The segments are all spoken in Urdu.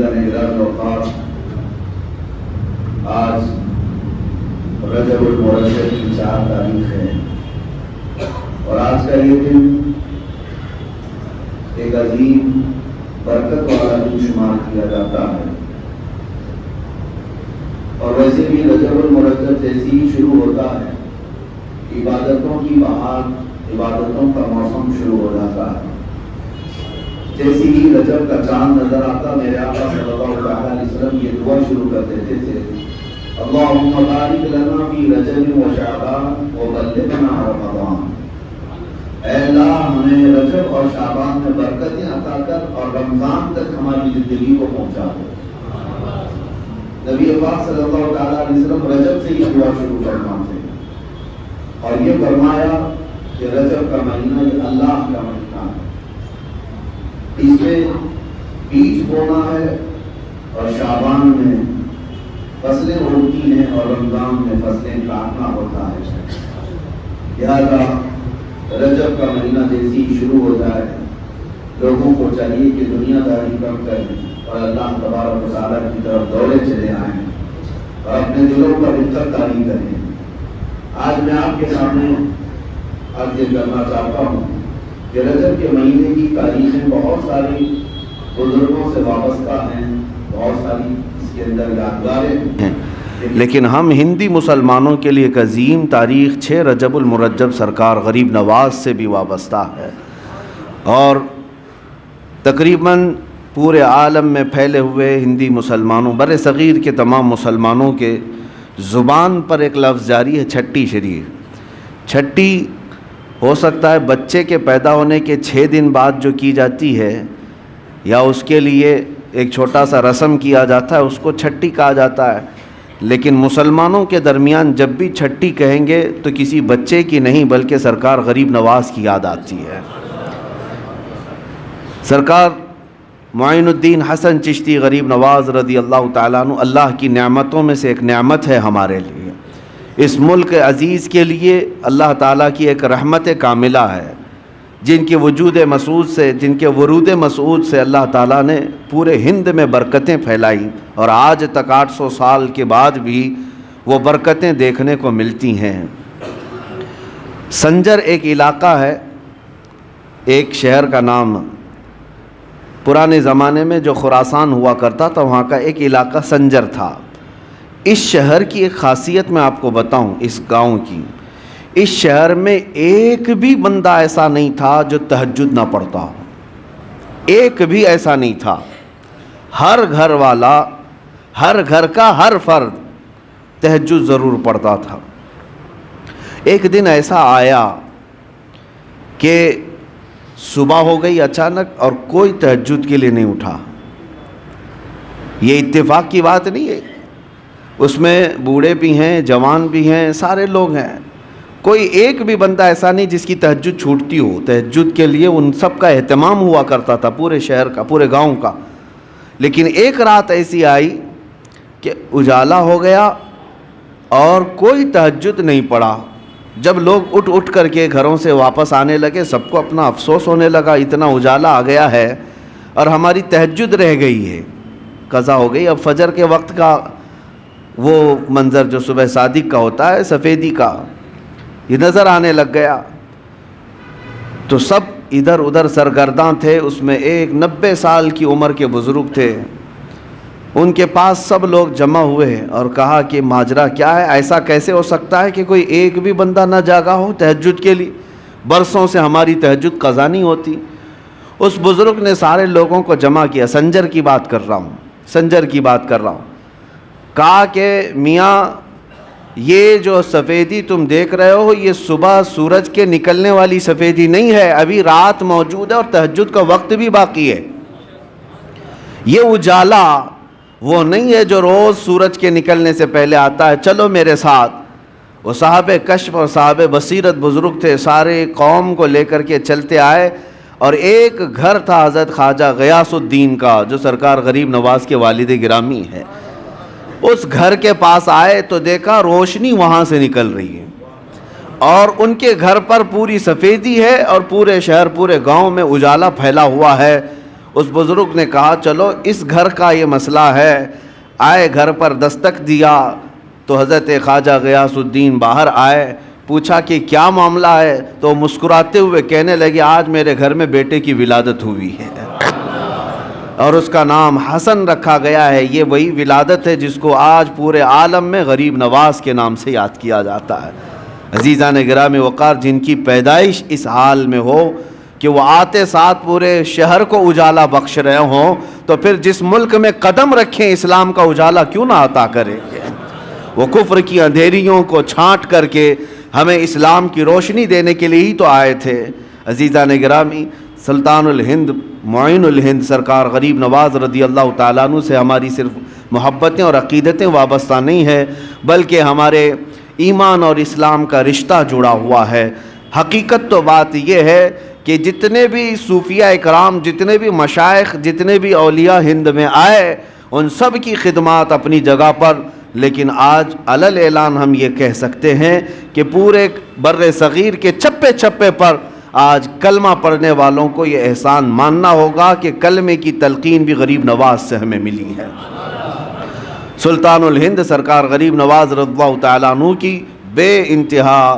عزیزان گرامی اوقات، آج رجب المرجب کی 4 تاریخ ہے اور آج کا یہ دن ایک عظیم برکت والا دن شمار کیا جاتا ہے۔ اور ویسے بھی رجب المرجب جیسے ہی شروع ہوتا ہے، عبادتوں کی بہار، عبادتوں کا موسم شروع ہو جاتا ہے۔ جیسے ہی رجب کا چاند نظر آتا، میرے آقا صلی اللہ علیہ وسلم یہ دعا شروع کر دیتے تھے، اللہم بارک لنا فی رجب و شعبان وبلغنا رمضان۔ اے اللہ، ہمیں رجب اور شعبان میں برکتیں عطا کر اور رمضان تک ہماری زندگی کو پہنچا دو۔ نبی پاک صلی اللہ علیہ وسلم رجب سے یہ دعا شروع فرماتے ہیں اور یہ فرمایا کہ رجب کا مہینہ یہ اللہ کا مہینہ ہے، اس میں بیج بونا ہے اور شعبان میں فصلیں اگتی ہیں اور رمضان میں فصلیں کاٹنا ہوتا ہے۔ لہذا رجب کا مہینہ جیسے ہی شروع ہو جائے، لوگوں کو چاہیے کہ دنیا داری کم کریں اور اللہ تبارک و تعالیٰ کی طرف دوڑے چلے آئیں اور اپنے دلوں پر رفت طاری کریں۔ آج میں آپ کے سامنے عرض کرنا چاہتا ہوں کہ رجب کے مہینے کی تاریخیں بہت ساری بزرگوں سے وابستہ ہیں، بہت ساری اس کے اندر یادگاریں ہیں، لیکن ہم ہندی مسلمانوں کے لیے ایک عظیم تاریخ 6 رجب المرجب سرکار غریب نواز سے بھی وابستہ ہے، اور تقریباً پورے عالم میں پھیلے ہوئے ہندی مسلمانوں، بر صغیر کے تمام مسلمانوں کے زبان پر ایک لفظ جاری ہے، چھٹی شریف۔ چھٹی ہو سکتا ہے بچے کے پیدا ہونے کے 6 دن بعد جو کی جاتی ہے، یا اس کے لیے ایک چھوٹا سا رسم کیا جاتا ہے، اس کو چھٹی کہا جاتا ہے، لیکن مسلمانوں کے درمیان جب بھی چھٹی کہیں گے تو کسی بچے کی نہیں بلکہ سرکار غریب نواز کی یاد آتی ہے۔ سرکار معین الدین حسن چشتی غریب نواز رضی اللہ تعالیٰ عنہ اللہ کی نعمتوں میں سے ایک نعمت ہے ہمارے لیے، اس ملک عزیز کے لیے اللہ تعالیٰ کی ایک رحمت کاملہ ہے، جن کے وجود مسعود سے، جن کے ورود مسعود سے اللہ تعالیٰ نے پورے ہند میں برکتیں پھیلائی، اور آج تک 800 سال کے بعد بھی وہ برکتیں دیکھنے کو ملتی ہیں۔ سنجر ایک علاقہ ہے، ایک شہر کا نام، پرانے زمانے میں جو خراسان ہوا کرتا تھا وہاں کا ایک علاقہ سنجر تھا۔ اس شہر کی ایک خاصیت میں آپ کو بتاؤں، اس گاؤں کی، اس شہر میں ایک بھی بندہ ایسا نہیں تھا جو تہجد نہ پڑھتا ہو، ایک بھی ایسا نہیں تھا۔ ہر گھر والا، ہر گھر کا ہر فرد تہجد ضرور پڑھتا تھا۔ ایک دن ایسا آیا کہ صبح ہو گئی اچانک اور کوئی تہجد کے لیے نہیں اٹھا۔ یہ اتفاق کی بات نہیں ہے، اس میں بوڑھے بھی ہیں، جوان بھی ہیں، سارے لوگ ہیں، کوئی ایک بھی بندہ ایسا نہیں جس کی تہجد چھوٹتی ہو۔ تہجد کے لیے ان سب کا اہتمام ہوا کرتا تھا، پورے شہر کا، پورے گاؤں کا۔ لیکن ایک رات ایسی آئی کہ اجالا ہو گیا اور کوئی تہجد نہیں پڑھا۔ جب لوگ اٹھ کر کے گھروں سے واپس آنے لگے، سب کو اپنا افسوس ہونے لگا، اتنا اجالا آ گیا ہے اور ہماری تہجد رہ گئی ہے، قضا ہو گئی۔ اب فجر کے وقت کا وہ منظر جو صبح صادق کا ہوتا ہے، سفیدی کا، یہ نظر آنے لگ گیا، تو سب ادھر ادھر سرگرداں تھے۔ اس میں ایک 90 سال کی عمر کے بزرگ تھے، ان کے پاس سب لوگ جمع ہوئے اور کہا کہ ماجرا کیا ہے، ایسا کیسے ہو سکتا ہے کہ کوئی ایک بھی بندہ نہ جاگا ہو تہجد کے لیے، برسوں سے ہماری تہجد قضا نہیں ہوتی۔ اس بزرگ نے سارے لوگوں کو جمع کیا، سنجر کی بات کر رہا ہوں، کہا کہ میاں یہ جو سفیدی تم دیکھ رہے ہو، یہ صبح سورج کے نکلنے والی سفیدی نہیں ہے، ابھی رات موجود ہے اور تہجد کا وقت بھی باقی ہے۔ یہ اجالا وہ نہیں ہے جو روز سورج کے نکلنے سے پہلے آتا ہے، چلو میرے ساتھ۔ وہ صاحب کشف اور صاحب بصیرت بزرگ تھے، سارے قوم کو لے کر کے چلتے آئے، اور ایک گھر تھا حضرت خواجہ غیاث الدین کا جو سرکار غریب نواز کے والد گرامی ہے۔ اس گھر کے پاس آئے تو دیکھا روشنی وہاں سے نکل رہی ہے، اور ان کے گھر پر پوری سفیدی ہے اور پورے شہر، پورے گاؤں میں اجالا پھیلا ہوا ہے۔ اس بزرگ نے کہا چلو اس گھر کا یہ مسئلہ ہے. آئے گھر پر دستک دیا تو حضرت خواجہ غیاث الدین باہر آئے, پوچھا کہ کیا معاملہ ہے, تو مسکراتے ہوئے کہنے لگے آج میرے گھر میں بیٹے کی ولادت ہوئی ہے اور اس کا نام حسن رکھا گیا ہے. یہ وہی ولادت ہے جس کو آج پورے عالم میں غریب نواز کے نام سے یاد کیا جاتا ہے. عزیزان گرامی وقار, جن کی پیدائش اس حال میں ہو کہ وہ آتے ساتھ پورے شہر کو اجالا بخش رہے ہوں, تو پھر جس ملک میں قدم رکھیں اسلام کا اجالا کیوں نہ عطا کرے. وہ کفر کی اندھیریوں کو چھانٹ کر کے ہمیں اسلام کی روشنی دینے کے لیے ہی تو آئے تھے. عزیزان گرامی, سلطان الہند معین الہند سرکار غریب نواز رضی اللہ تعالیٰ عنہ سے ہماری صرف محبتیں اور عقیدتیں وابستہ نہیں ہے, بلکہ ہمارے ایمان اور اسلام کا رشتہ جڑا ہوا ہے. حقیقت تو بات یہ ہے کہ جتنے بھی صوفیہ اکرام, جتنے بھی مشائخ, جتنے بھی اولیاء ہند میں آئے, ان سب کی خدمات اپنی جگہ پر, لیکن آج علل اعلان ہم یہ کہہ سکتے ہیں کہ پورے بر صغیر کے چپے چپے پر آج کلمہ پڑھنے والوں کو یہ احسان ماننا ہوگا کہ کلمے کی تلقین بھی غریب نواز سے ہمیں ملی ہے. سلطان الہند سرکار غریب نواز رضی اللہ تعالیٰ عنہ کی بے انتہا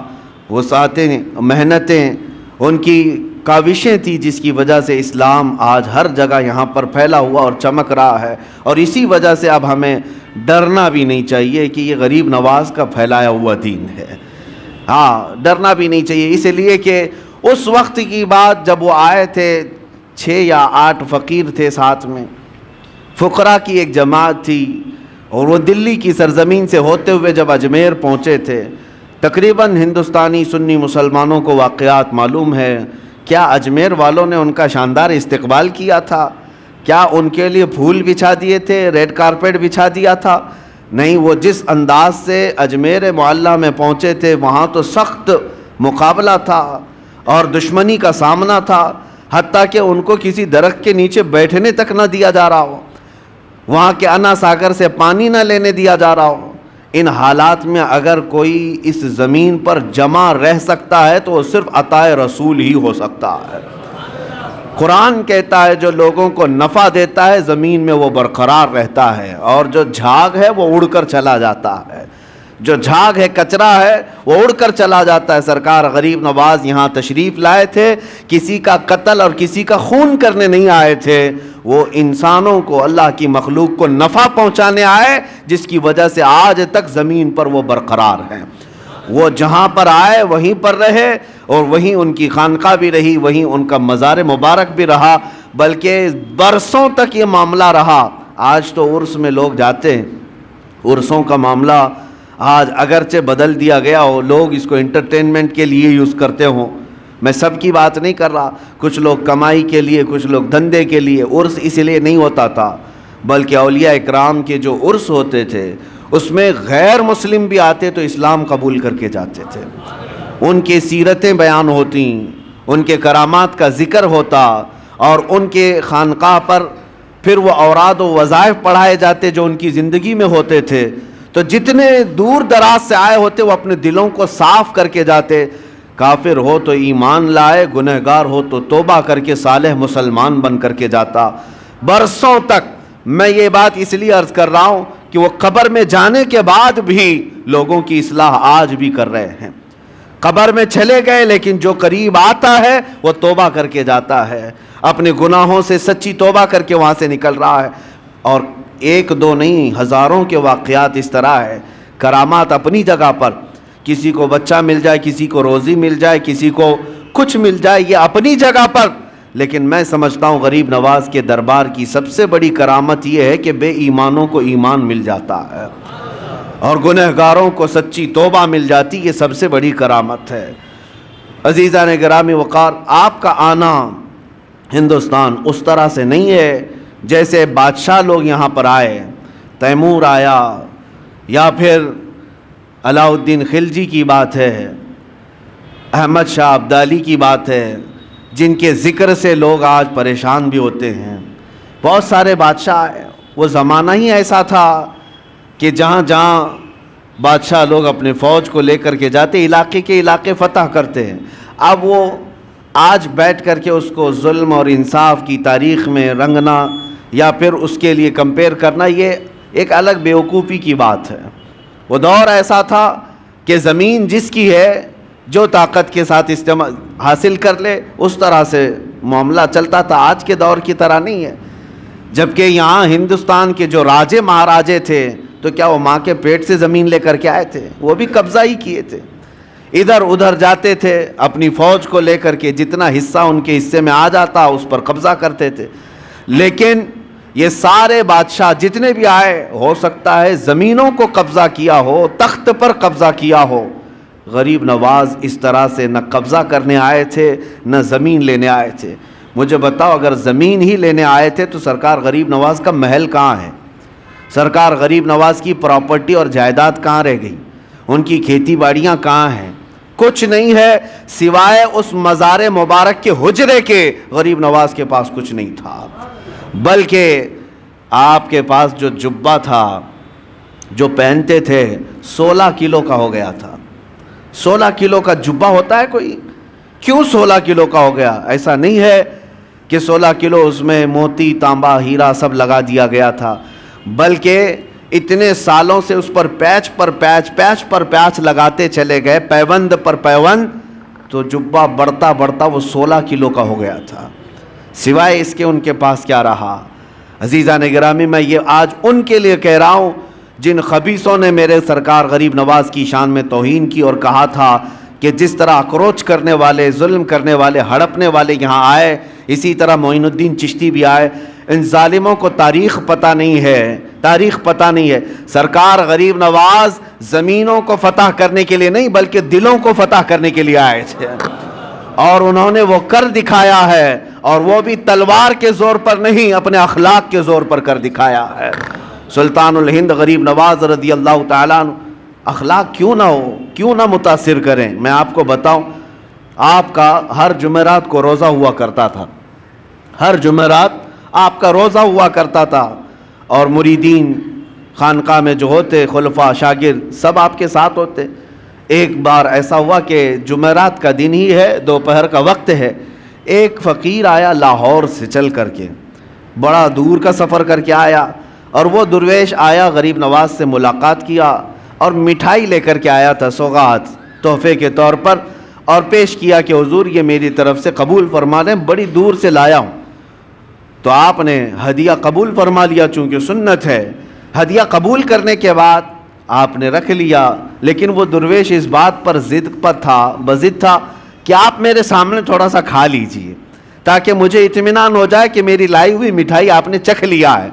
وسعتیں, محنتیں, ان کی کاوشیں تھی جس کی وجہ سے اسلام آج ہر جگہ یہاں پر پھیلا ہوا اور چمک رہا ہے. اور اسی وجہ سے اب ہمیں ڈرنا بھی نہیں چاہیے کہ یہ غریب نواز کا پھیلایا ہوا دین ہے. ہاں, ڈرنا بھی نہیں چاہیے, اس لیے کہ اس وقت کی بات جب وہ آئے تھے, 6 یا 8 فقیر تھے ساتھ میں, فقراء کی ایک جماعت تھی, اور وہ دلی کی سرزمین سے ہوتے ہوئے جب اجمیر پہنچے تھے, تقریباً ہندوستانی سنی مسلمانوں کو واقعات معلوم ہے. کیا اجمیر والوں نے ان کا شاندار استقبال کیا تھا؟ کیا ان کے لیے پھول بچھا دیے تھے, ریڈ کارپیٹ بچھا دیا تھا؟ نہیں, وہ جس انداز سے اجمیر معلیٰ میں پہنچے تھے وہاں تو سخت مقابلہ تھا اور دشمنی کا سامنا تھا, حتیٰ کہ ان کو کسی درخت کے نیچے بیٹھنے تک نہ دیا جا رہا ہو, وہاں کے انا ساگر سے پانی نہ لینے دیا جا رہا ہو. ان حالات میں اگر کوئی اس زمین پر جمع رہ سکتا ہے تو وہ صرف عطائے رسول ہی ہو سکتا ہے. قرآن کہتا ہے جو لوگوں کو نفع دیتا ہے زمین میں وہ برقرار رہتا ہے, اور جو جھاگ ہے وہ اڑ کر چلا جاتا ہے. جو جھاگ ہے, کچرا ہے, وہ اڑ کر چلا جاتا ہے. سرکار غریب نواز یہاں تشریف لائے تھے, کسی کا قتل اور کسی کا خون کرنے نہیں آئے تھے, وہ انسانوں کو, اللہ کی مخلوق کو نفع پہنچانے آئے, جس کی وجہ سے آج تک زمین پر وہ برقرار ہیں. وہ جہاں پر آئے وہیں پر رہے, اور وہیں ان کی خانقاہ بھی رہی, وہیں ان کا مزار مبارک بھی رہا, بلکہ برسوں تک یہ معاملہ رہا. آج تو عرس میں لوگ جاتے ہیں, عرسوں کا معاملہ آج اگرچہ بدل دیا گیا ہو, لوگ اس کو انٹرٹینمنٹ کے لیے یوز کرتے ہوں. میں سب کی بات نہیں کر رہا, کچھ لوگ کمائی کے لیے, کچھ لوگ دھندے کے لیے. عرس اس لیے نہیں ہوتا تھا, بلکہ اولیاء اکرام کے جو عرس ہوتے تھے اس میں غیر مسلم بھی آتے تو اسلام قبول کر کے جاتے تھے. ان کی سیرتیں بیان ہوتی, ان کے کرامات کا ذکر ہوتا, اور ان کے خانقاہ پر پھر وہ اوراد و وظائف پڑھائے جاتے جو ان کی زندگی میں ہوتے تھے. تو جتنے دور دراز سے آئے ہوتے وہ اپنے دلوں کو صاف کر کے جاتے. کافر ہو تو ایمان لائے, گنہگار ہو تو توبہ کر کے صالح مسلمان بن کر کے جاتا. برسوں تک میں یہ بات اس لیے عرض کر رہا ہوں کہ وہ قبر میں جانے کے بعد بھی لوگوں کی اصلاح آج بھی کر رہے ہیں. قبر میں چلے گئے لیکن جو قریب آتا ہے وہ توبہ کر کے جاتا ہے, اپنے گناہوں سے سچی توبہ کر کے وہاں سے نکل رہا ہے. اور ایک دو نہیں, ہزاروں کے واقعات اس طرح ہے. کرامات اپنی جگہ پر, کسی کو بچہ مل جائے, کسی کو روزی مل جائے, کسی کو کچھ مل جائے, یہ اپنی جگہ پر. لیکن میں سمجھتا ہوں غریب نواز کے دربار کی سب سے بڑی کرامت یہ ہے کہ بے ایمانوں کو ایمان مل جاتا ہے اور گنہگاروں کو سچی توبہ مل جاتی. یہ سب سے بڑی کرامت ہے. عزیزان گرامی وقار, آپ کا آنا ہندوستان اس طرح سے نہیں ہے جیسے بادشاہ لوگ یہاں پر آئے. تیمور آیا, یا پھر علاء الدین خلجی کی بات ہے, احمد شاہ ابدالی کی بات ہے, جن کے ذکر سے لوگ آج پریشان بھی ہوتے ہیں. بہت سارے بادشاہ آئے. وہ زمانہ ہی ایسا تھا کہ جہاں جہاں بادشاہ لوگ اپنے فوج کو لے کر کے جاتے, علاقے کے علاقے فتح کرتے ہیں. اب وہ آج بیٹھ کر کے اس کو ظلم اور انصاف کی تاریخ میں رنگنا یا پھر اس کے لیے کمپیئر کرنا، یہ ایک الگ بیوقوفی کی بات ہے۔ وہ دور ایسا تھا کہ زمین جس کی ہے جو طاقت کے ساتھ استعمال حاصل کر لے اس طرح سے معاملہ چلتا تھا، آج کے دور کی طرح نہیں ہے۔ جبکہ یہاں ہندوستان کے جو راجے مہاراجے تھے تو کیا وہ ماں کے پیٹ سے زمین لے کر کے آئے تھے؟ وہ بھی قبضہ ہی کیے تھے، ادھر ادھر جاتے تھے اپنی فوج کو لے کر کے، جتنا حصہ ان کے حصے میں آ جاتا اس پر قبضہ کرتے تھے۔ لیکن یہ سارے بادشاہ جتنے بھی آئے، ہو سکتا ہے زمینوں کو قبضہ کیا ہو، تخت پر قبضہ کیا ہو، غریب نواز اس طرح سے نہ قبضہ کرنے آئے تھے نہ زمین لینے آئے تھے۔ مجھے بتاؤ، اگر زمین ہی لینے آئے تھے تو سرکار غریب نواز کا محل کہاں ہے؟ سرکار غریب نواز کی پراپرٹی اور جائیداد کہاں رہ گئی؟ ان کی کھیتی باڑیاں کہاں ہیں؟ کچھ نہیں ہے سوائے اس مزار مبارک کے حجرے کے، غریب نواز کے پاس کچھ نہیں تھا۔ بلکہ آپ کے پاس جو جبہ تھا جو پہنتے تھے 16 کلو کا ہو گیا تھا۔ 16 کلو کا جبہ ہوتا ہے کوئی؟ کیوں 16 کلو کا ہو گیا؟ ایسا نہیں ہے کہ 16 کلو اس میں موتی تانبا ہیرا سب لگا دیا گیا تھا، بلکہ اتنے سالوں سے اس پر پیچ پر پیچ لگاتے چلے گئے، پیوند پر پیوند، تو جبہ بڑھتا بڑھتا وہ 16 کلو کا ہو گیا تھا۔ سوائے اس کے ان کے پاس کیا رہا؟ عزیزان گرامی، میں یہ آج ان کے لیے کہہ رہا ہوں جن خبیثوں نے میرے سرکار غریب نواز کی شان میں توہین کی اور کہا تھا کہ جس طرح اکروچ کرنے والے، ظلم کرنے والے، ہڑپنے والے یہاں آئے، اسی طرح معین الدین چشتی بھی آئے۔ ان ظالموں کو تاریخ پتہ نہیں ہے، تاریخ پتہ نہیں ہے۔ سرکار غریب نواز زمینوں کو فتح کرنے کے لیے نہیں بلکہ دلوں کو فتح کرنے کے لیے آئے تھے، اور انہوں نے وہ کر دکھایا ہے، اور وہ بھی تلوار کے زور پر نہیں، اپنے اخلاق کے زور پر کر دکھایا ہے۔ سلطان الہند غریب نواز رضی اللہ تعالیٰ عنہ اخلاق کیوں نہ ہو، کیوں نہ متاثر کریں؟ میں آپ کو بتاؤں، آپ کا ہر جمعرات کو روزہ ہوا کرتا تھا، ہر جمعرات آپ کا روزہ ہوا کرتا تھا، اور مریدین خانقاہ میں جو ہوتے، خلفاء، شاگرد، سب آپ کے ساتھ ہوتے۔ ایک بار ایسا ہوا کہ جمعرات کا دن ہی ہے، دوپہر کا وقت ہے، ایک فقیر آیا لاہور سے چل کر کے، بڑا دور کا سفر کر کے آیا، اور وہ درویش آیا، غریب نواز سے ملاقات کیا اور مٹھائی لے کر کے آیا تھا، سوغات تحفے کے طور پر، اور پیش کیا کہ حضور یہ میری طرف سے قبول فرما دیں، بڑی دور سے لایا ہوں۔ تو آپ نے ہدیہ قبول فرما لیا، چونکہ سنت ہے۔ ہدیہ قبول کرنے کے بعد آپ نے رکھ لیا، لیکن وہ درویش اس بات پر بضد تھا کہ آپ میرے سامنے تھوڑا سا کھا لیجئے تاکہ مجھے اطمینان ہو جائے کہ میری لائی ہوئی مٹھائی آپ نے چکھ لیا ہے۔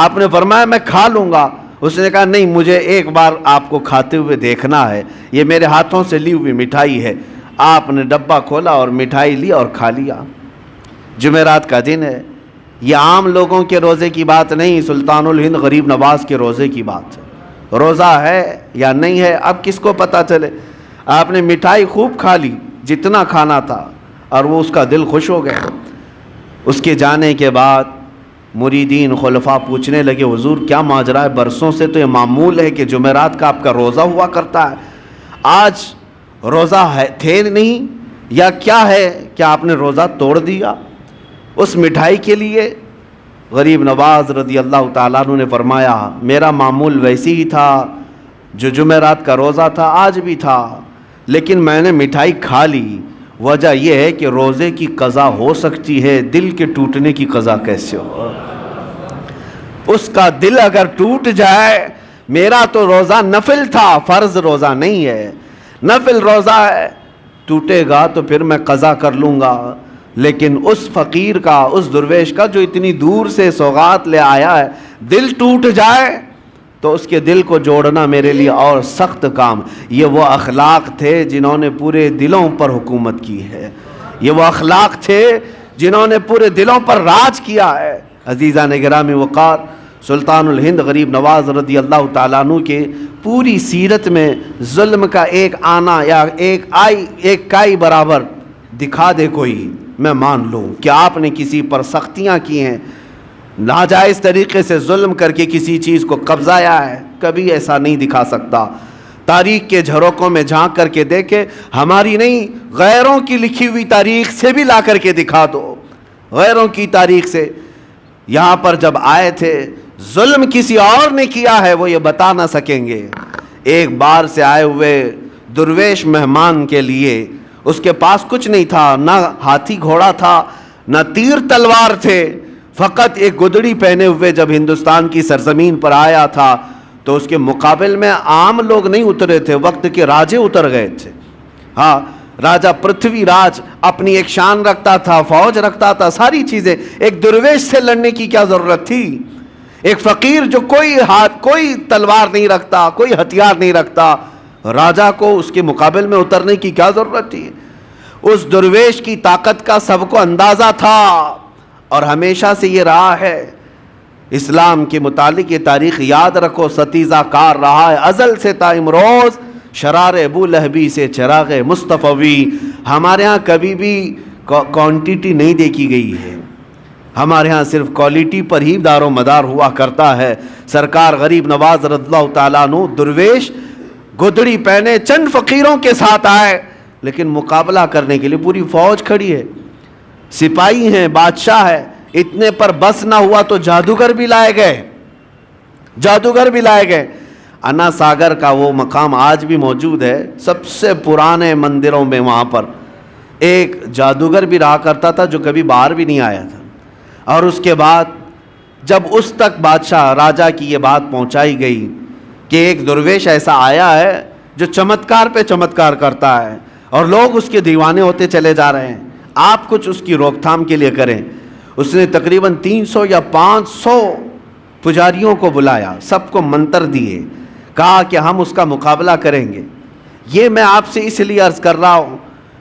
آپ نے فرمایا میں کھا لوں گا۔ اس نے کہا نہیں، مجھے ایک بار آپ کو کھاتے ہوئے دیکھنا ہے، یہ میرے ہاتھوں سے لی ہوئی مٹھائی ہے۔ آپ نے ڈبہ کھولا اور مٹھائی لی اور کھا لیا۔ جمعرات کا دن ہے، یہ عام لوگوں کے روزے کی بات نہیں، سلطان الہند غریب نواز کے روزے کی بات ہے۔ روزہ ہے یا نہیں ہے اب کس کو پتہ چلے۔ آپ نے مٹھائی خوب کھا لی، جتنا کھانا تھا، اور وہ اس کا دل خوش ہو گیا۔ اس کے جانے کے بعد مریدین خلفاء پوچھنے لگے حضور کیا ماجرا ہے؟ برسوں سے تو یہ معمول ہے کہ جمعرات کا آپ کا روزہ ہوا کرتا ہے، آج روزہ تھے نہیں یا کیا ہے؟ کیا آپ نے روزہ توڑ دیا اس مٹھائی کے لیے؟ غریب نواز رضی اللہ تعالیٰ عنہ نے فرمایا میرا معمول ویسی ہی تھا، جو جمعرات کا روزہ تھا آج بھی تھا، لیکن میں نے مٹھائی کھا لی۔ وجہ یہ ہے کہ روزے کی قضا ہو سکتی ہے، دل کے ٹوٹنے کی قضا کیسے ہو؟ اس کا دل اگر ٹوٹ جائے، میرا تو روزہ نفل تھا، فرض روزہ نہیں ہے، نفل روزہ ہے، ٹوٹے گا تو پھر میں قضا کر لوں گا۔ لیکن اس فقیر کا، اس درویش کا جو اتنی دور سے سوغات لے آیا ہے، دل ٹوٹ جائے تو اس کے دل کو جوڑنا میرے لیے اور سخت کام۔ یہ وہ اخلاق تھے جنہوں نے پورے دلوں پر حکومت کی ہے، یہ وہ اخلاق تھے جنہوں نے پورے دلوں پر راج کیا ہے۔ عزیزان گرامی وقار، سلطان الہند غریب نواز رضی اللہ تعالیٰ عنہ کے پوری سیرت میں ظلم کا ایک آنا یا ایک کائی برابر دکھا دے کوئی، میں مان لوں کہ آپ نے کسی پر سختیاں کی ہیں، ناجائز طریقے سے ظلم کر کے کسی چیز کو قبضایا ہے، کبھی ایسا نہیں دکھا سکتا۔ تاریخ کے جھروکوں میں جھانک کر کے دیکھے، ہماری نہیں غیروں کی لکھی ہوئی تاریخ سے بھی لا کر کے دکھا دو، غیروں کی تاریخ سے۔ یہاں پر جب آئے تھے ظلم کسی اور نے کیا ہے وہ یہ بتا نہ سکیں گے۔ ایک بار سے آئے ہوئے درویش مہمان کے لیے اس کے پاس کچھ نہیں تھا، نہ ہاتھی گھوڑا تھا، نہ تیر تلوار تھے، فقط ایک گدڑی پہنے ہوئے جب ہندوستان کی سرزمین پر آیا تھا تو اس کے مقابل میں عام لوگ نہیں اترے تھے، وقت کے راجے اتر گئے تھے۔ ہاں، راجہ پرتھوی راج اپنی ایک شان رکھتا تھا، فوج رکھتا تھا، ساری چیزیں۔ ایک درویش سے لڑنے کی کیا ضرورت تھی؟ ایک فقیر جو کوئی تلوار نہیں رکھتا، کوئی ہتھیار نہیں رکھتا، راجہ کو اس کے مقابل میں اترنے کی کیا ضرورت تھی؟ اس درویش کی طاقت کا سب کو اندازہ تھا، اور ہمیشہ سے یہ رہا ہے۔ اسلام کے متعلق یہ تاریخ یاد رکھو، ستیزہ کار رہا ہے ازل سے تا امروز، شرار ابو لہبی سے چراغ مصطفی۔ ہمارے ہاں کبھی بھی کوانٹیٹی نہیں دیکھی گئی ہے، ہمارے ہاں صرف کوالٹی پر ہی دار و مدار ہوا کرتا ہے۔ سرکار غریب نواز رضی اللہ تعالیٰ عنہ درویش گدڑی پہنے چند فقیروں کے ساتھ آئے، لیکن مقابلہ کرنے کے لیے پوری فوج کھڑی ہے، سپاہی ہیں، بادشاہ ہے۔ اتنے پر بس نہ ہوا تو جادوگر بھی لائے گئے۔ انا ساگر کا وہ مقام آج بھی موجود ہے، سب سے پرانے مندروں میں وہاں پر ایک جادوگر بھی رہا کرتا تھا جو کبھی باہر بھی نہیں آیا تھا۔ اور اس کے بعد جب اس تک بادشاہ راجہ کی یہ بات پہنچائی گئی کہ ایک درویش ایسا آیا ہے جو چمتکار پہ چمتکار کرتا ہے اور لوگ اس کے دیوانے ہوتے چلے جا رہے ہیں، آپ کچھ اس کی روک تھام کے لیے کریں۔ اس نے تقریباً 300 یا 500 پجاریوں کو بلایا، سب کو منتر دیے، کہا کہ ہم اس کا مقابلہ کریں گے۔ یہ میں آپ سے اس لیے عرض کر رہا ہوں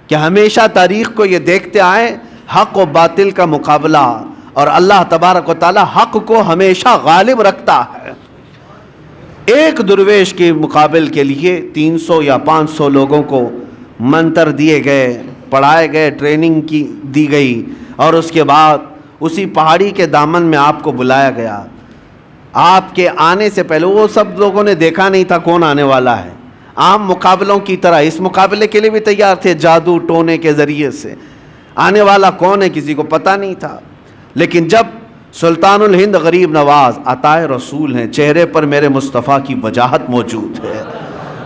کہ ہمیشہ تاریخ کو یہ دیکھتے آئیں، حق و باطل کا مقابلہ، اور اللہ تبارک و تعالی حق کو ہمیشہ غالب رکھتا ہے۔ ایک درویش کے مقابل کے لیے 300 یا 500 لوگوں کو منتر دیے گئے، پڑھائے گئے، ٹریننگ کی دی گئی، اور اس کے بعد اسی پہاڑی کے دامن میں آپ کو بلایا گیا۔ آپ کے آنے سے پہلے وہ سب لوگوں نے دیکھا نہیں تھا کون آنے والا ہے، عام مقابلوں کی طرح اس مقابلے کے لیے بھی تیار تھے، جادو ٹونے کے ذریعے سے آنے والا کون ہے کسی کو پتہ نہیں تھا۔ لیکن جب سلطان الہند غریب نواز عطائے رسول ہیں، چہرے پر میرے مصطفیٰ کی وجاہت موجود ہے،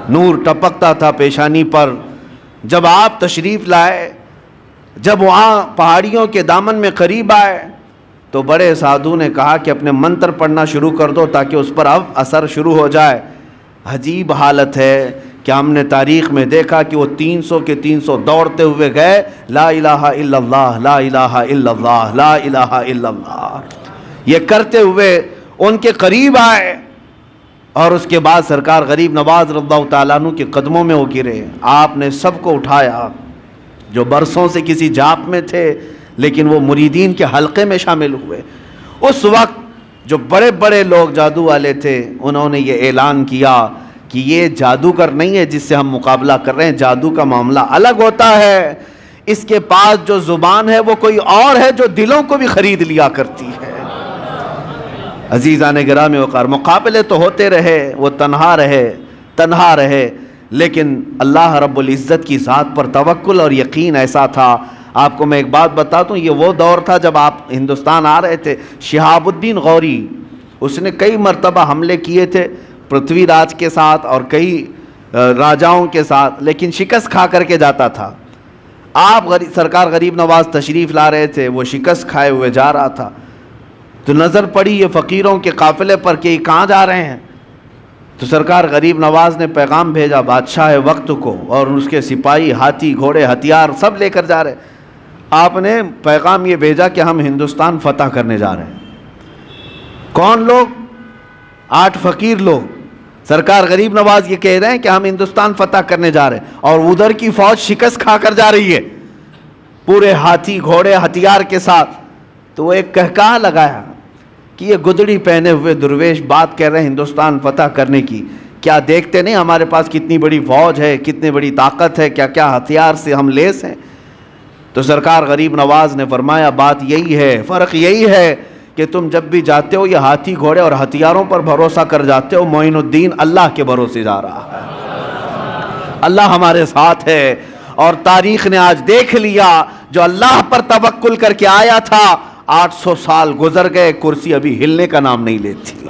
نور ٹپکتا تھا پیشانی پر۔ جب آپ تشریف لائے، جب وہاں پہاڑیوں کے دامن میں قریب آئے تو بڑے سادھو نے کہا کہ اپنے منتر پڑھنا شروع کر دو تاکہ اس پر اب اثر شروع ہو جائے۔ عجیب حالت ہے کہ ہم نے تاریخ میں دیکھا کہ وہ 300 کے 300 دوڑتے ہوئے گئے، لا الہ الا اللہ، لا الہ الا اللہ، لا الہ الا اللہ، یہ کرتے ہوئے ان کے قریب آئے، اور اس کے بعد سرکار غریب نواز رضی اللہ تعالیٰ عنہ کے قدموں میں وہ گرے۔ آپ نے سب کو اٹھایا جو برسوں سے کسی جاپ میں تھے لیکن وہ مریدین کے حلقے میں شامل ہوئے۔ اس وقت جو بڑے بڑے لوگ جادو والے تھے انہوں نے یہ اعلان کیا کہ یہ جادوگر نہیں ہے جس سے ہم مقابلہ کر رہے ہیں، جادو کا معاملہ الگ ہوتا ہے، اس کے پاس جو زبان ہے وہ کوئی اور ہے جو دلوں کو بھی خرید لیا کرتی ہے۔ عزیزان گرامی وقار، مقابلے تو ہوتے رہے، وہ تنہا رہے، لیکن اللہ رب العزت کی ذات پر توکل اور یقین ایسا تھا۔ آپ کو میں ایک بات بتا دوں، یہ وہ دور تھا جب آپ ہندوستان آ رہے تھے، شہاب الدین غوری اس نے کئی مرتبہ حملے کیے تھے پرتھوی راج کے ساتھ اور کئی راجاؤں کے ساتھ، لیکن شکست کھا کر کے جاتا تھا۔ آپ سرکار غریب نواز تشریف لا رہے تھے، وہ شکست کھائے ہوئے جا رہا تھا، تو نظر پڑی یہ فقیروں کے قافلے پر کہ یہ کہاں جا رہے ہیں، تو سرکار غریب نواز نے پیغام بھیجا بادشاہ وقت کو، اور اس کے سپاہی ہاتھی گھوڑے ہتھیار سب لے کر جا رہے۔ آپ نے پیغام یہ بھیجا کہ ہم ہندوستان فتح کرنے جا رہے ہیں۔ کون لوگ؟ 8 فقیر لوگ۔ سرکار غریب نواز یہ کہہ رہے ہیں کہ ہم ہندوستان فتح کرنے جا رہے ہیں، اور ادھر کی فوج شکست کھا کر جا رہی ہے پورے ہاتھی گھوڑے ہتھیار کے ساتھ۔ تو وہ ایک کہکہا لگایا کہ یہ گدڑی پہنے ہوئے درویش بات کہہ رہے ہیں ہندوستان فتح کرنے کی، کیا دیکھتے نہیں ہمارے پاس کتنی بڑی فوج ہے، کتنی بڑی طاقت ہے، کیا کیا ہتھیار سے ہم لیس ہیں۔ تو سرکار غریب نواز نے فرمایا بات یہی ہے، فرق یہی ہے کہ تم جب بھی جاتے ہو یہ ہاتھی گھوڑے اور ہتھیاروں پر بھروسہ کر جاتے ہو، معین الدین اللہ کے بھروسے جا رہا ہے۔ اللہ ہمارے ساتھ ہے، اور تاریخ نے آج دیکھ لیا جو اللہ پر توکل کر کے آیا تھا 800 سال گزر گئے، کرسی ابھی ہلنے کا نام نہیں لیتی،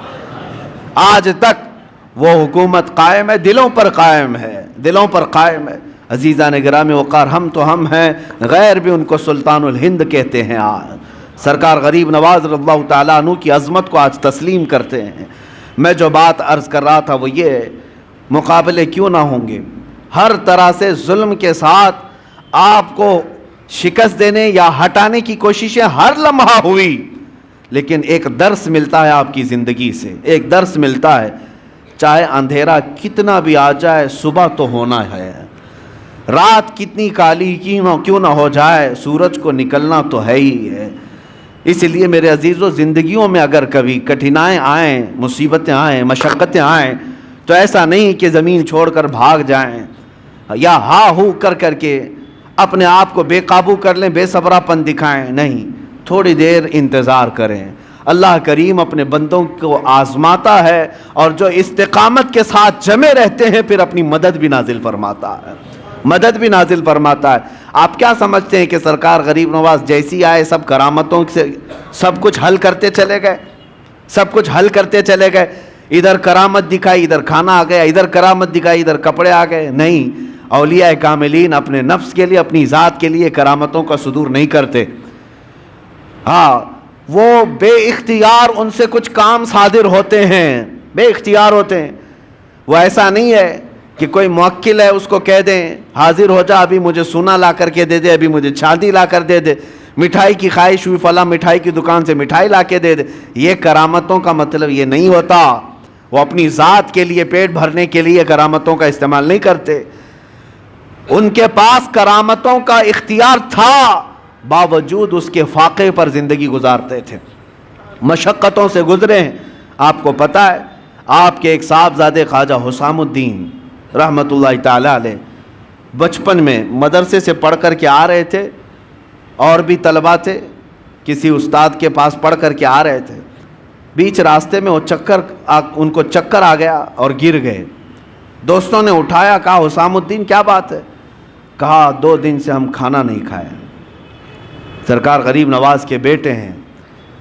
آج تک وہ حکومت قائم ہے، دلوں پر قائم ہے، دلوں پر قائم ہے۔ عزیزان گرامی وقار، ہم تو ہم ہیں، غیر بھی ان کو سلطان الہند کہتے ہیں۔ آج سرکار غریب نواز رضی اللہ تعالیٰ عنہ کی عظمت کو آج تسلیم کرتے ہیں۔ میں جو بات عرض کر رہا تھا وہ یہ، مقابلے کیوں نہ ہوں گے، ہر طرح سے ظلم کے ساتھ آپ کو شکست دینے یا ہٹانے کی کوششیں ہر لمحہ ہوئی، لیکن ایک درس ملتا ہے آپ کی زندگی سے، ایک درس ملتا ہے، چاہے اندھیرا کتنا بھی آ جائے صبح تو ہونا ہے، رات کتنی کالی کیوں نہ ہو جائے سورج کو نکلنا تو ہے ہی ہے۔ اس لیے میرے عزیزو، زندگیوں میں اگر کبھی کٹھنائیں آئیں، مصیبتیں آئیں، مشقتیں آئیں، تو ایسا نہیں کہ زمین چھوڑ کر بھاگ جائیں یا ہا ہو کر کے اپنے آپ کو بے قابو کر لیں، بے صبرا پن دکھائیں، نہیں، تھوڑی دیر انتظار کریں۔ اللہ کریم اپنے بندوں کو آزماتا ہے، اور جو استقامت کے ساتھ جمے رہتے ہیں پھر اپنی مدد بھی نازل فرماتا ہے، مدد بھی نازل فرماتا ہے۔ آپ کیا سمجھتے ہیں کہ سرکار غریب نواز جیسی آئے سب کرامتوں سے سب کچھ حل کرتے چلے گئے؟ سب کچھ حل کرتے چلے گئے، ادھر کرامت دکھائی ادھر کھانا آ گیا، ادھر کرامت دکھائی ادھر کپڑے آ گئے؟ نہیں، اولیاء کاملین اپنے نفس کے لیے، اپنی ذات کے لیے کرامتوں کا صدور نہیں کرتے۔ ہاں، وہ بے اختیار ان سے کچھ کام صادر ہوتے ہیں، بے اختیار ہوتے ہیں۔ وہ ایسا نہیں ہے کہ کوئی موکل ہے اس کو کہہ دیں حاضر ہو جا، ابھی مجھے سونا لا کر کے دے دے، ابھی مجھے چاندی لا کر دے دے، مٹھائی کی خواہش ہوئی فلاں مٹھائی کی دکان سے مٹھائی لا کے دے دے۔ یہ کرامتوں کا مطلب یہ نہیں ہوتا، وہ اپنی ذات کے لیے، پیٹ بھرنے کے لیے کرامتوں کا استعمال نہیں کرتے۔ ان کے پاس کرامتوں کا اختیار تھا، باوجود اس کے فاقے پر زندگی گزارتے تھے، مشقتوں سے گزرے ہیں۔ آپ کو پتہ ہے، آپ کے ایک صاحبزادے خواجہ حسام الدین رحمۃ اللہ تعالی علیہ بچپن میں مدرسے سے پڑھ کر کے آ رہے تھے، اور بھی طلبہ تھے، کسی استاد کے پاس پڑھ کر کے آ رہے تھے، بیچ راستے میں ان کو چکر آ گیا اور گر گئے۔ دوستوں نے اٹھایا، کہا حسام الدین کیا بات ہے؟ کہا 2 دن سے ہم کھانا نہیں کھائے، سرکار غریب نواز کے بیٹے ہیں،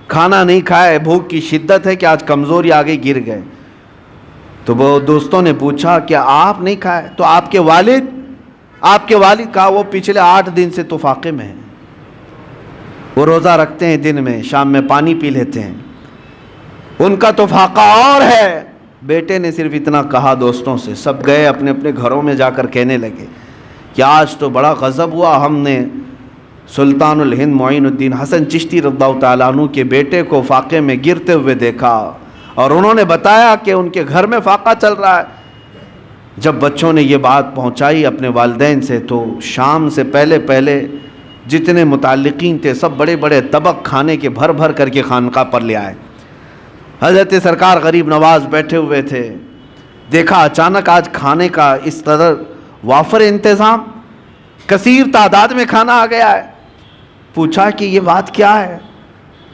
کھانا نہیں کھائے، بھوک کی شدت ہے کہ آج کمزوری آ گئی، گر گئے۔ تو وہ دوستوں نے پوچھا کیا آپ نہیں کھائے؟ تو آپ کے والد کہا وہ پچھلے 8 دن سے تو فاقے میں ہیں، وہ روزہ رکھتے ہیں، دن میں شام میں پانی پی لیتے ہیں، ان کا تو فاقہ اور ہے۔ بیٹے نے صرف اتنا کہا دوستوں سے، سب گئے اپنے اپنے گھروں میں جا کر کہنے لگے کہ آج تو بڑا غضب ہوا، ہم نے سلطان الہند معین الدین حسن چشتی رضی اللہ تعالیٰ عنہ کے بیٹے کو فاقے میں گرتے ہوئے دیکھا، اور انہوں نے بتایا کہ ان کے گھر میں فاقہ چل رہا ہے۔ جب بچوں نے یہ بات پہنچائی اپنے والدین سے، تو شام سے پہلے جتنے متعلقین تھے سب بڑے بڑے طبق کھانے کے بھر بھر کر کے خانقاہ پر لے آئے۔ حضرت سرکار غریب نواز بیٹھے ہوئے تھے، دیکھا اچانک آج کھانے کا اس قدر وافر انتظام، کثیر تعداد میں کھانا آ گیا ہے۔ پوچھا کہ یہ بات کیا ہے،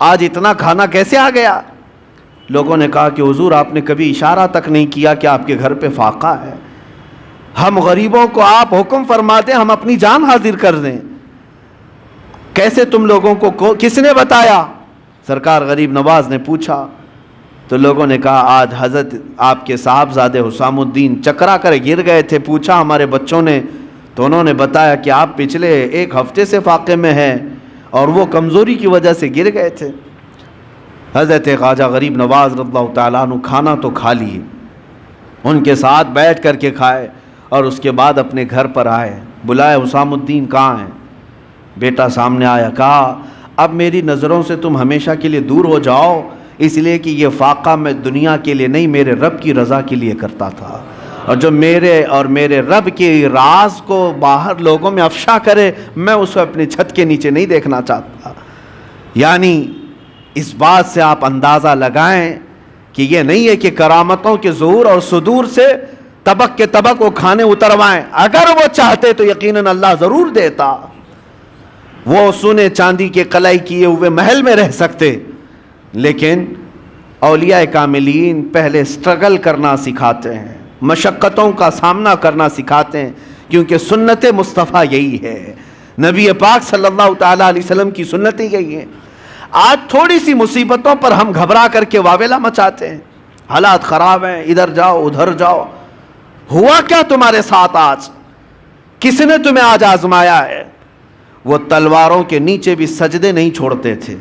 آج اتنا کھانا کیسے آ گیا؟ لوگوں نے کہا کہ حضور آپ نے کبھی اشارہ تک نہیں کیا کہ آپ کے گھر پہ فاقہ ہے، ہم غریبوں کو آپ حکم فرما دیں ہم اپنی جان حاضر کر دیں، کیسے تم لوگوں کو کس نے بتایا؟ سرکار غریب نواز نے پوچھا تو لوگوں نے کہا آج حضرت آپ کے صاحبزادے حسام الدین چکرا کر گر گئے تھے، پوچھا ہمارے بچوں نے تو انہوں نے بتایا کہ آپ پچھلے 1 ہفتے سے فاقے میں ہیں اور وہ کمزوری کی وجہ سے گر گئے تھے۔ حضرت خواجہ غریب نواز رضی اللہ تعالیٰ عنہ کھانا تو کھا لیے، ان کے ساتھ بیٹھ کر کے کھائے، اور اس کے بعد اپنے گھر پر آئے، بلائے حسام الدین کہاں ہیں؟ بیٹا سامنے آیا، کہا اب میری نظروں سے تم ہمیشہ کے لیے دور ہو جاؤ، اس لیے کہ یہ فاقہ میں دنیا کے لیے نہیں میرے رب کی رضا کے لیے کرتا تھا، اور جو میرے رب کے راز کو باہر لوگوں میں افشا کرے میں اسے اپنے چھت کے نیچے نہیں دیکھنا چاہتا۔ یعنی اس بات سے آپ اندازہ لگائیں کہ یہ نہیں ہے کہ کرامتوں کے ظہور اور صدور سے طبق کے طبق وہ کھانے اتروائیں، اگر وہ چاہتے تو یقیناً اللہ ضرور دیتا، وہ سونے چاندی کے قلعے کیے ہوئے محل میں رہ سکتے، لیکن اولیاء کاملین پہلے سٹرگل کرنا سکھاتے ہیں، مشقتوں کا سامنا کرنا سکھاتے ہیں، کیونکہ سنت مصطفیٰ یہی ہے، نبی پاک صلی اللہ تعالیٰ علیہ وسلم کی سنتیں یہی ہیں۔ آج تھوڑی سی مصیبتوں پر ہم گھبرا کر کے واویلا مچاتے ہیں، حالات خراب ہیں، ادھر جاؤ ادھر جاؤ۔ ہوا کیا تمہارے ساتھ آج؟ کس نے تمہیں آج آزمایا ہے؟ وہ تلواروں کے نیچے بھی سجدے نہیں چھوڑتے تھے۔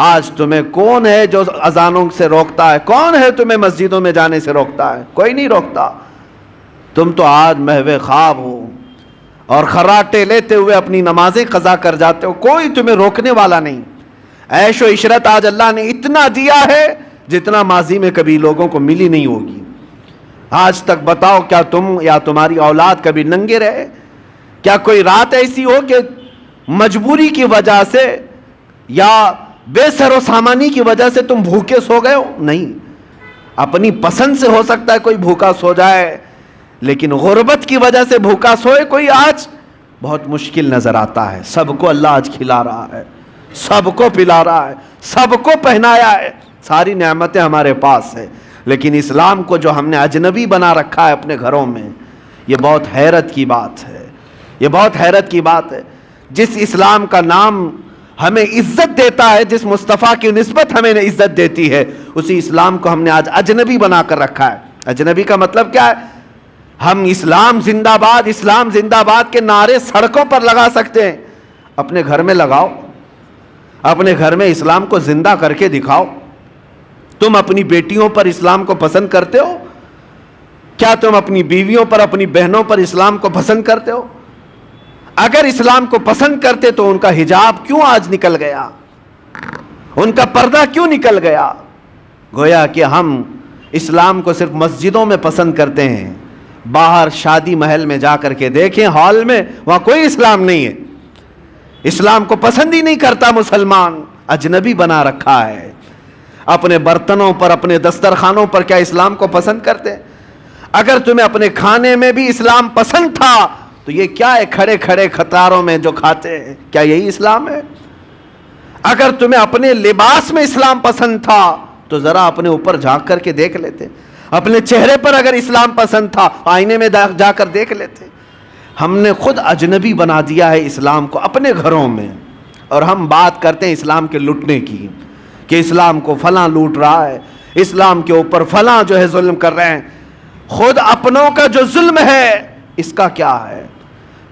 آج تمہیں کون ہے جو اذانوں سے روکتا ہے؟ کون ہے تمہیں مسجدوں میں جانے سے روکتا ہے؟ کوئی نہیں روکتا۔ تم تو آج محو خواب ہو اور خراٹے لیتے ہوئے اپنی نمازیں قضا کر جاتے ہو، کوئی تمہیں روکنے والا نہیں۔ عیش و عشرت آج اللہ نے اتنا دیا ہے جتنا ماضی میں کبھی لوگوں کو ملی نہیں ہوگی۔ آج تک بتاؤ، کیا تم یا تمہاری اولاد کبھی ننگے رہے؟ کیا کوئی رات ایسی ہو کہ مجبوری کی وجہ سے یا بے سر و سامانی کی وجہ سے تم بھوکے سو گئے ہو؟ نہیں، اپنی پسند سے ہو سکتا ہے کوئی بھوکا سو جائے، لیکن غربت کی وجہ سے بھوکا سوئے کوئی آج بہت مشکل نظر آتا ہے۔ سب کو اللہ آج کھلا رہا ہے، سب کو پلا رہا ہے، سب کو پہنایا ہے، ساری نعمتیں ہمارے پاس ہے، لیکن اسلام کو جو ہم نے اجنبی بنا رکھا ہے اپنے گھروں میں، یہ بہت حیرت کی بات ہے، یہ بہت حیرت کی بات ہے۔ جس اسلام کا نام ہمیں عزت دیتا ہے، جس مصطفیٰ کی نسبت ہمیں عزت دیتی ہے، اسی اسلام کو ہم نے آج اجنبی بنا کر رکھا ہے۔ اجنبی کا مطلب کیا ہے؟ ہم اسلام زندہ باد، اسلام زندہ باد کے نعرے سڑکوں پر لگا سکتے ہیں، اپنے گھر میں لگاؤ، اپنے گھر میں اسلام کو زندہ کر کے دکھاؤ۔ تم اپنی بیٹیوں پر اسلام کو پسند کرتے ہو؟ کیا تم اپنی بیویوں پر، اپنی بہنوں پر اسلام کو پسند کرتے ہو؟ اگر اسلام کو پسند کرتے تو ان کا حجاب کیوں آج نکل گیا؟ ان کا پردہ کیوں نکل گیا؟ گویا کہ ہم اسلام کو صرف مسجدوں میں پسند کرتے ہیں، باہر شادی محل میں جا کر کے دیکھیں، ہال میں، وہاں کوئی اسلام نہیں ہے۔ اسلام کو پسند ہی نہیں کرتا مسلمان، اجنبی بنا رکھا ہے۔ اپنے برتنوں پر، اپنے دسترخوانوں پر کیا اسلام کو پسند کرتے؟ اگر تمہیں اپنے کھانے میں بھی اسلام پسند تھا تو یہ کیا ہے کھڑے کھڑے قطاروں میں جو کھاتے ہیں؟ کیا یہی اسلام ہے؟ اگر تمہیں اپنے لباس میں اسلام پسند تھا تو ذرا اپنے اوپر جھانک کر کے دیکھ لیتے۔ اپنے چہرے پر اگر اسلام پسند تھا آئینے میں جا کر دیکھ لیتے۔ ہم نے خود اجنبی بنا دیا ہے اسلام کو اپنے گھروں میں، اور ہم بات کرتے ہیں اسلام کے لٹنے کی، کہ اسلام کو فلاں لوٹ رہا ہے، اسلام کے اوپر فلاں جو ہے ظلم کر رہے ہیں۔ خود اپنوں کا جو ظلم ہے اس کا کیا ہے؟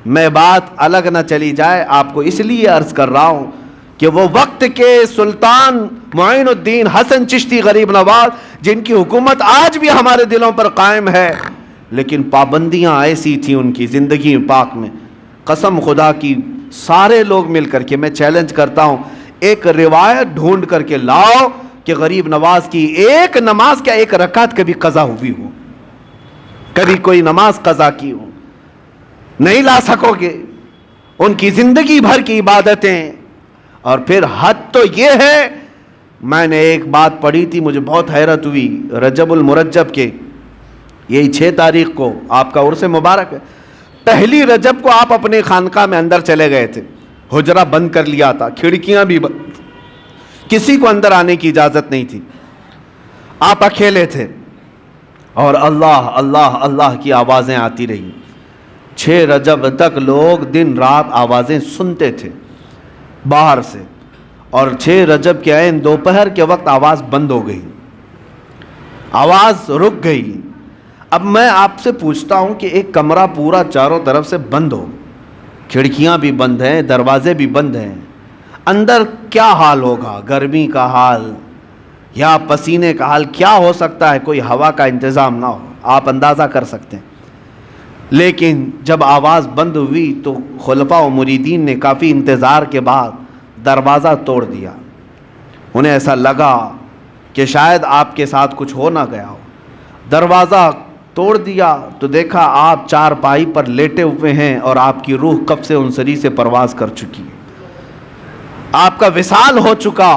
میں بات الگ نہ چلی جائے، آپ کو اس لیے عرض کر رہا ہوں کہ وہ وقت کے سلطان معین الدین حسن چشتی غریب نواز، جن کی حکومت آج بھی ہمارے دلوں پر قائم ہے، لیکن پابندیاں ایسی تھیں ان کی زندگی پاک میں، قسم خدا کی سارے لوگ مل کر کے، میں چیلنج کرتا ہوں، ایک روایت ڈھونڈ کر کے لاؤ کہ غریب نواز کی ایک نماز کیا ایک رکعت کبھی قضا ہوئی ہو، کبھی کوئی نماز قضا کی ہو، نہیں لا سکو گے۔ ان کی زندگی بھر کی عبادتیں، اور پھر حد تو یہ ہے، میں نے ایک بات پڑھی تھی مجھے بہت حیرت ہوئی، رجب المرجب کے یہی 6 تاریخ کو آپ کا عرس مبارک ہے، پہلی رجب کو آپ اپنے خانقاہ میں اندر چلے گئے تھے، حجرہ بند کر لیا تھا، کھڑکیاں بھی بند، کسی کو اندر آنے کی اجازت نہیں تھی، آپ اکیلے تھے، اور اللہ اللہ اللہ کی آوازیں آتی رہی۔ 6 رجب تک لوگ دن رات آوازیں سنتے تھے باہر سے، اور 6 رجب کے عین دوپہر کے وقت آواز بند ہو گئی، آواز رک گئی۔ اب میں آپ سے پوچھتا ہوں کہ ایک کمرہ پورا چاروں طرف سے بند ہو، کھڑکیاں بھی بند ہیں، دروازے بھی بند ہیں، اندر کیا حال ہوگا؟ گرمی کا حال یا پسینے کا حال کیا ہو سکتا ہے؟ کوئی ہوا کا انتظام نہ ہو، آپ اندازہ کر سکتے ہیں۔ لیکن جب آواز بند ہوئی تو خلفاء و مریدین نے کافی انتظار کے بعد دروازہ توڑ دیا۔ انہیں ایسا لگا کہ شاید آپ کے ساتھ کچھ ہو نہ گیا ہو، دروازہ توڑ دیا تو دیکھا آپ چارپائی پر لیٹے ہوئے ہیں، اور آپ کی روح کب سے انصری سے پرواز کر چکی ہے، آپ کا وصال ہو چکا۔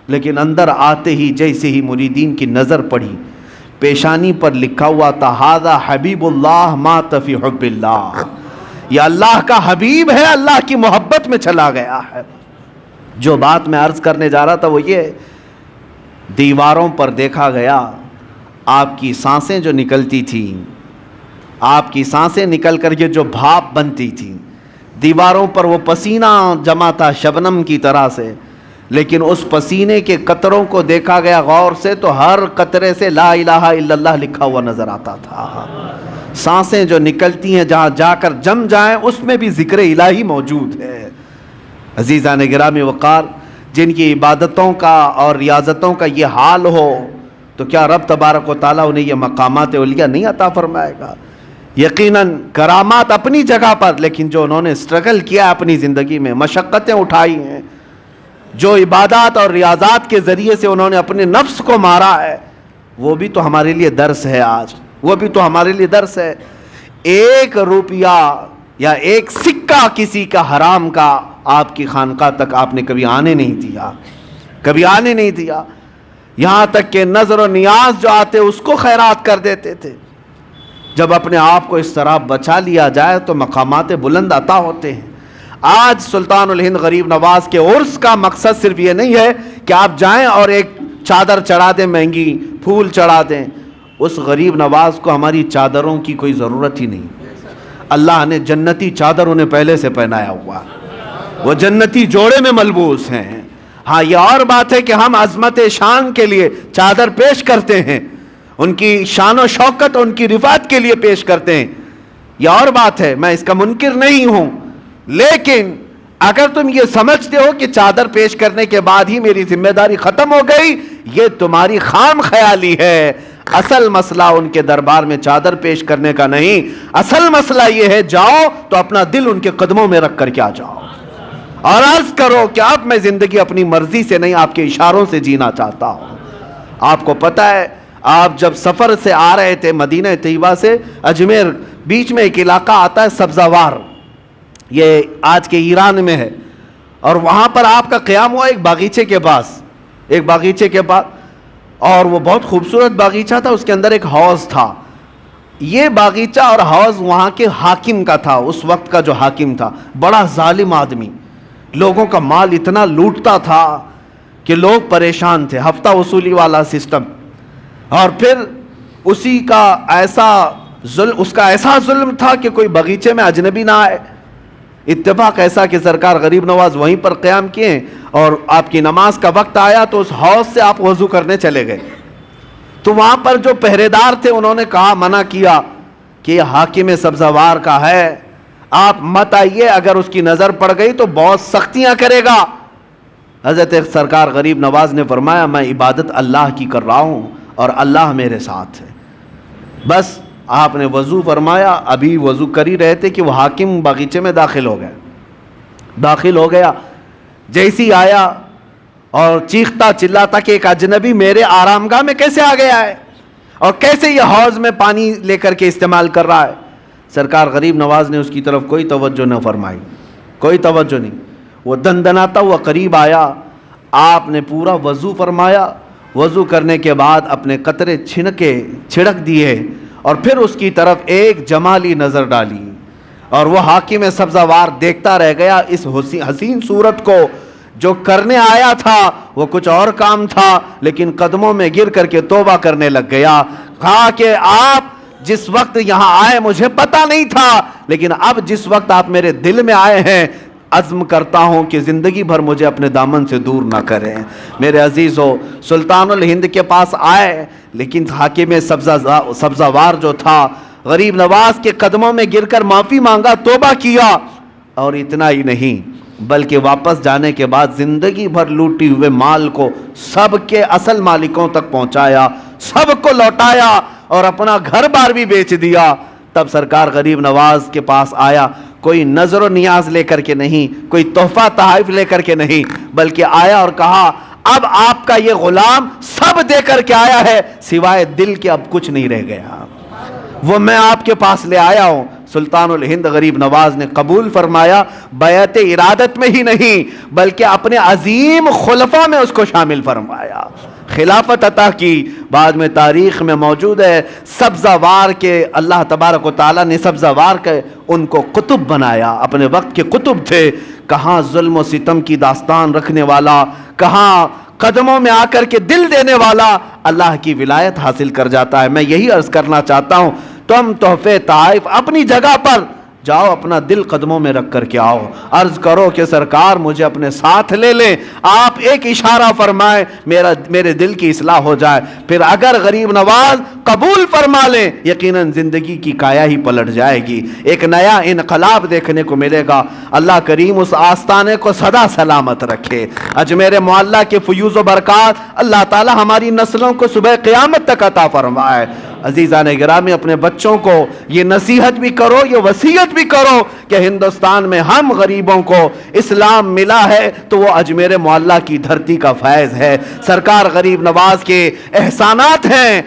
لیکن اندر آتے ہی جیسے ہی مریدین کی نظر پڑی، پیشانی پر لکھا ہوا تھا ھذا حبیب اللہ مات فی حب اللہ، یہ اللہ کا حبیب ہے، اللہ کی محبت میں چلا گیا ہے۔ جو بات میں عرض کرنے جا رہا تھا وہ یہ، دیواروں پر دیکھا گیا آپ کی سانسیں جو نکلتی تھیں آپ کی سانسیں نکل کر کے جو بھاپ بنتی تھی، دیواروں پر وہ پسینہ جمع تھا شبنم کی طرح سے، لیکن اس پسینے کے قطروں کو دیکھا گیا غور سے تو ہر قطرے سے لا الہ الا اللہ لکھا ہوا نظر آتا تھا۔ سانسیں جو نکلتی ہیں جہاں جا کر جم جائیں اس میں بھی ذکر الہی موجود ہے۔ عزیزان گرامی وقار، جن کی عبادتوں کا اور ریاضتوں کا یہ حال ہو تو کیا رب تبارک و تعالیٰ انہیں یہ مقامات علیہ نہیں عطا فرمائے گا؟ یقیناً کرامات اپنی جگہ پر، لیکن جو انہوں نے اسٹرگل کیا اپنی زندگی میں، مشقتیں اٹھائی ہیں، جو عبادات اور ریاضات کے ذریعے سے انہوں نے اپنے نفس کو مارا ہے، وہ بھی تو ہمارے لیے درس ہے آج، وہ بھی تو ہمارے لیے درس ہے۔ 1 روپیہ یا 1 سکہ کسی کا حرام کا آپ کی خانقاہ تک آپ نے کبھی آنے نہیں دیا، کبھی آنے نہیں دیا، یہاں تک کہ نظر و نیاز جو آتے اس کو خیرات کر دیتے تھے۔ جب اپنے آپ کو اس طرح بچا لیا جائے تو مقامات بلند عطا ہوتے ہیں۔ آج سلطان الہند غریب نواز کے عرس کا مقصد صرف یہ نہیں ہے کہ آپ جائیں اور ایک چادر چڑھا دیں، مہنگی پھول چڑھا دیں، اس غریب نواز کو ہماری چادروں کی کوئی ضرورت ہی نہیں۔ اللہ نے جنتی چادر انہیں پہلے سے پہنایا ہوا، وہ جنتی جوڑے میں ملبوس ہیں۔ ہاں یہ اور بات ہے کہ ہم عظمت شان کے لیے چادر پیش کرتے ہیں، ان کی شان و شوکت ان کی رفعت کے لیے پیش کرتے ہیں، یہ اور بات ہے، میں اس کا منکر نہیں ہوں، لیکن اگر تم یہ سمجھتے ہو کہ چادر پیش کرنے کے بعد ہی میری ذمہ داری ختم ہو گئی، یہ تمہاری خام خیالی ہے۔ اصل مسئلہ ان کے دربار میں چادر پیش کرنے کا نہیں، اصل مسئلہ یہ ہے جاؤ تو اپنا دل ان کے قدموں میں رکھ کر کے آ جاؤ اور عرض کرو کہ اب میں زندگی اپنی مرضی سے نہیں، آپ کے اشاروں سے جینا چاہتا ہوں۔ آپ کو پتہ ہے آپ جب سفر سے آ رہے تھے مدینہ طیبہ سے اجمیر، بیچ میں ایک علاقہ آتا ہے سبزہ-وار، یہ آج کے ایران میں ہے، اور وہاں پر آپ کا قیام ہوا ایک باغیچے کے پاس، اور وہ بہت خوبصورت باغیچہ تھا، اس کے اندر ایک حوض تھا۔ یہ باغیچہ اور حوض وہاں کے حاکم کا تھا، اس وقت کا جو حاکم تھا، بڑا ظالم آدمی، لوگوں کا مال اتنا لوٹتا تھا کہ لوگ پریشان تھے، ہفتہ وصولی والا سسٹم، اور پھر اس کا ایسا ظلم تھا کہ کوئی باغیچے میں اجنبی نہ آئے۔ اتفاق ایسا کہ سرکار غریب نواز وہیں پر قیام کیے اور آپ کی نماز کا وقت آیا تو اس حوض سے آپ وضو کرنے چلے گئے، تو وہاں پر جو پہرے دار تھے انہوں نے کہا، منع کیا کہ یہ حاکم سبزہ-وار کا ہے، آپ مت آئیے، اگر اس کی نظر پڑ گئی تو بہت سختیاں کرے گا۔ حضرت سرکار غریب نواز نے فرمایا، میں عبادت اللہ کی کر رہا ہوں اور اللہ میرے ساتھ ہے۔ بس آپ نے وضو فرمایا، ابھی وضو کر ہی رہے تھے کہ وہ حاکم باغیچے میں داخل ہو گیا، جیسی آیا اور چیختا چلاتا کہ ایک اجنبی میرے آرامگاہ میں کیسے آ گیا ہے اور کیسے یہ حوض میں پانی لے کر کے استعمال کر رہا ہے۔ سرکار غریب نواز نے اس کی طرف کوئی توجہ نہ فرمائی، کوئی توجہ نہیں، وہ دندناتا ہوا قریب آیا، آپ نے پورا وضو فرمایا، وضو کرنے کے بعد اپنے قطرے چھڑک دیے اور پھر اس کی طرف ایک جمالی نظر ڈالی، اور وہ حاکم سبزہ-وار دیکھتا رہ گیا اس حسین صورت کو۔ جو کرنے آیا تھا وہ کچھ اور کام تھا، لیکن قدموں میں گر کر کے توبہ کرنے لگ گیا۔ کہا کہ آپ جس وقت یہاں آئے مجھے پتا نہیں تھا، لیکن اب جس وقت آپ میرے دل میں آئے ہیں، عزم کرتا ہوں کہ زندگی بھر مجھے اپنے دامن سے دور نہ کریں۔ میرے عزیزو، سلطان الہند کے پاس آئے، لیکن حاکم سبزہ-وار جو تھا غریب نواز کے قدموں میں گر کر معافی مانگا، توبہ کیا، اور اتنا ہی نہیں بلکہ واپس جانے کے بعد زندگی بھر لوٹی ہوئے مال کو سب کے اصل مالکوں تک پہنچایا، سب کو لوٹایا اور اپنا گھر بار بھی بیچ دیا۔ تب سرکار غریب نواز کے پاس آیا، کوئی نظر و نیاز لے کر کے نہیں، کوئی تحفہ تحائف لے کر کے نہیں، بلکہ آیا اور کہا، اب آپ کا یہ غلام سب دے کر کے آیا ہے، سوائے دل کے اب کچھ نہیں رہ گیا، وہ میں آپ کے پاس لے آیا ہوں۔ سلطان الہند غریب نواز نے قبول فرمایا، بیعت ارادت میں ہی نہیں بلکہ اپنے عظیم خلفاء میں اس کو شامل فرمایا، خلافت عطا کی۔ بعد میں تاریخ میں موجود ہے، سبزہ-وار کے اللہ تبارک و تعالیٰ نے سبزہ-وار کے ان کو قطب بنایا، اپنے وقت کے قطب تھے۔ کہاں ظلم و ستم کی داستان رکھنے والا، کہاں قدموں میں آ کر کے دل دینے والا اللہ کی ولایت حاصل کر جاتا ہے۔ میں یہی عرض کرنا چاہتا ہوں، تم تحفے طائف اپنی جگہ پر جاؤ، اپنا دل قدموں میں رکھ کر کے آؤ، عرض کرو کہ سرکار مجھے اپنے ساتھ لے لیں، آپ ایک اشارہ فرمائیں میرے دل کی اصلاح ہو جائے، پھر اگر غریب نواز قبول فرما لیں یقیناً زندگی کی کایا ہی پلٹ جائے گی، ایک نیا انقلاب دیکھنے کو ملے گا۔ اللہ کریم اس آستانے کو سدا سلامت رکھے۔ اجمیر معلیٰ کے فیوز و برکات اللہ تعالی ہماری نسلوں کو صبح قیامت تک عطا فرمائے۔ عزیزان گرامی، اپنے بچوں کو یہ نصیحت بھی کرو، یہ وصیت بھی کرو کہ ہندوستان میں ہم غریبوں کو اسلام ملا ہے تو وہ اجمیر معلیٰ کی دھرتی کا فیض ہے، سرکار غریب نواز کے احسانات ہیں۔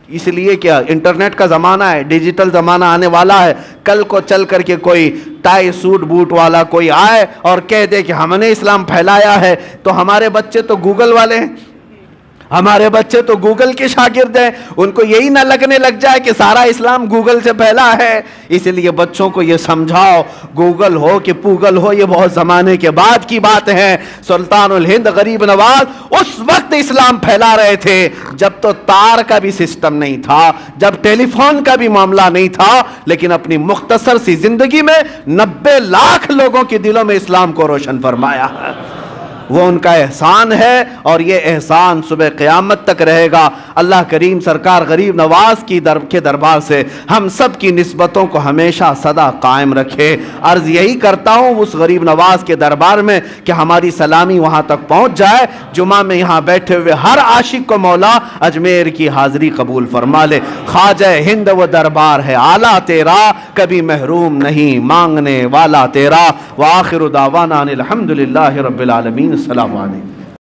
اس لیے کہ انٹرنیٹ کا زمانہ ہے، ڈیجیٹل زمانہ آنے والا ہے، کل کو چل کر کے کوئی ٹائی سوٹ بوٹ والا کوئی آئے اور کہہ دے کہ ہم نے اسلام پھیلایا ہے، تو ہمارے بچے تو گوگل والے ہیں، ہمارے بچے تو گوگل کے شاگرد ہیں، ان کو یہی نہ لگنے لگ جائے کہ سارا اسلام گوگل سے پھیلا ہے۔ اس لیے بچوں کو یہ سمجھاؤ گوگل ہو کہ پوگل ہو یہ بہت زمانے کے بعد کی بات ہے۔ سلطان الہند غریب نواز اس وقت اسلام پھیلا رہے تھے جب تو تار کا بھی سسٹم نہیں تھا، جب ٹیلی فون کا بھی معاملہ نہیں تھا، لیکن اپنی مختصر سی زندگی میں 90 لاکھ لوگوں کے دلوں میں اسلام کو روشن فرمایا ہے۔ وہ ان کا احسان ہے اور یہ احسان صبح قیامت تک رہے گا۔ اللہ کریم سرکار غریب نواز کے دربار سے ہم سب کی نسبتوں کو ہمیشہ صدا قائم رکھے۔ عرض یہی کرتا ہوں اس غریب نواز کے دربار میں کہ ہماری سلامی وہاں تک پہنچ جائے، جمعہ میں یہاں بیٹھے ہوئے ہر عاشق کو مولا اجمیر کی حاضری قبول فرما لے۔ خواجہ ہند وہ دربار ہے اعلیٰ تیرا، کبھی محروم نہیں مانگنے والا تیرا۔ وآخر دعوانا الحمدللہ رب العالمین۔ السلام علیکم۔